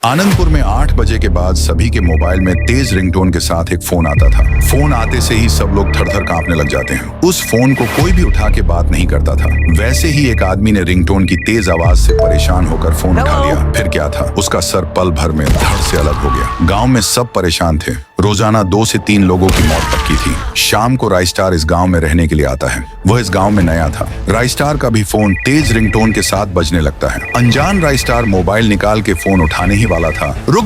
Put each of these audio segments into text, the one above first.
आनंदपुर में 8 बजे के बाद सभी के मोबाइल में तेज रिंगटोन के साथ एक फोन आता था। फोन आते से ही सब लोग थर-थर कांपने लग जाते हैं। उस फोन को कोई भी उठा के बात नहीं करता था। वैसे ही एक आदमी ने रिंगटोन की तेज आवाज से परेशान होकर फोन उठा लिया। फिर क्या था, उसका सर पल भर में धड़ से अलग हो गया। गांव में सब परेशान थे। रोजाना 2 से 3 लोगों की मौत पक्की थी। शाम को राइस्टार इस गांव में रहने के लिए आता है। वह इस गांव में नया था। राइस्टार का भी फोन तेज रिंगटोन के साथ बजने लगता है। अनजान राइस्टार मोबाइल निकाल के फोन उठाने ही वाला था। रुक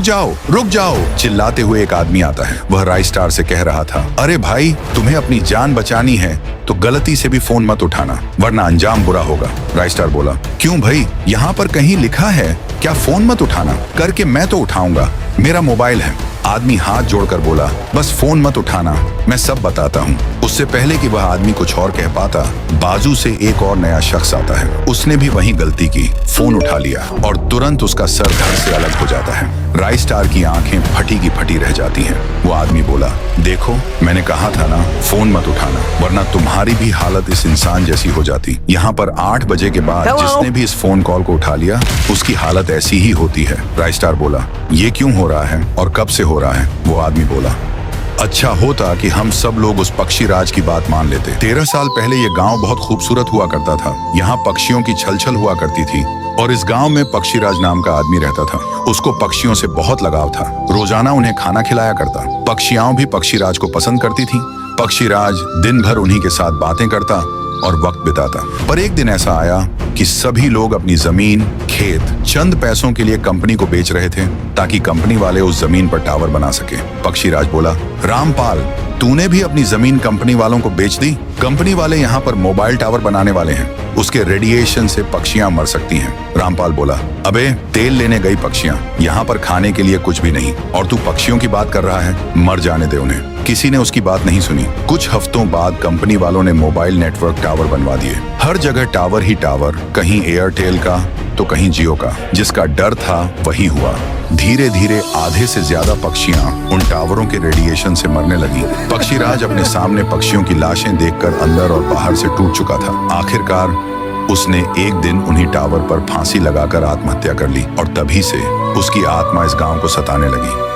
जाओ चिल्लाते हुए एक आदमी आता है। वह राइस्टार से कह रहा था, अरे भाई, तुम्हें अपनी जान बचानी है तो गलती से भी फोन मत उठाना, वरना अंजाम बुरा होगा। राइस्टार बोला, क्यों भाई, यहाँ पर कहीं लिखा है क्या फोन मत उठाना? करके मैं तो उठाऊंगा, मेरा मोबाइल है। आदमी हाथ जोड़कर बोला, बस फोन मत उठाना, मैं सब बताता हूँ। उससे पहले कि वह आदमी कुछ और कह पाता, बाजू से एक और नया शख्स आता है। उसने भी वही गलती की, फोन उठा लिया और तुरंत उसका सर धड़ से अलग हो जाता है। राइस्टार की आंखें फटी की फटी रह जाती हैं। वो आदमी बोला, देखो, मैंने कहा था ना, फोन मत उठाना, वरना तुम्हारी भी हालत इस इंसान जैसी हो जाती। यहाँ पर 8 बजे के बाद जिसने भी इस फोन कॉल को उठा लिया, उसकी हालत ऐसी ही होती है। राइस्टार बोला, ये क्यों हो रहा है और कब से हो रहा है? वो आदमी बोला, अच्छा होता कि हम सब लोग उस पक्षी राज की बात मान लेते। 13 साल पहले ये गांव बहुत खूबसूरत हुआ करता था। यहाँ पक्षियों की छलछल हुआ करती थी और इस गांव में पक्षीराज नाम का आदमी रहता था। उसको पक्षियों से बहुत लगाव था। रोजाना उन्हें खाना खिलाया करता। पक्षियां भी पक्षीराज को पसंद करती थी। पक्षीराज दिन भर उन्हीं के साथ बातें करता और वक्त बिताता। पर एक दिन ऐसा आया कि सभी लोग अपनी जमीन, खेत चंद पैसों के लिए कंपनी को बेच रहे थे ताकि कंपनी वाले उस जमीन पर टावर बना सके। पक्षीराज बोला, रामपाल, तूने भी अपनी जमीन कंपनी वालों को बेच दी? कंपनी वाले यहाँ पर मोबाइल टावर बनाने वाले हैं, उसके रेडिएशन से पक्षियां मर सकती हैं। रामपाल बोला, अबे, तेल लेने गई पक्षियां, यहाँ पर खाने के लिए कुछ भी नहीं, और तू पक्षियों की बात कर रहा है? मर जाने दे उन्हें। किसी ने उसकी बात नहीं सुनी। कुछ हफ्तों बाद कंपनी वालों ने मोबाइल नेटवर्क टावर बनवा दिए। हर जगह टावर ही टावर, कहीं एयरटेल का तो कहीं जियो का। जिसका डर था वही हुआ। धीरे धीरे आधे से ज्यादा पक्षियां उन टावरों के रेडिएशन से मरने लगी। पक्षीराज अपने सामने पक्षियों की लाशें देखकर अंदर और बाहर से टूट चुका था। आखिरकार उसने एक दिन उन्हीं टावर पर फांसी लगाकर आत्महत्या कर ली और तभी से उसकी आत्मा इस गांव को सताने लगी।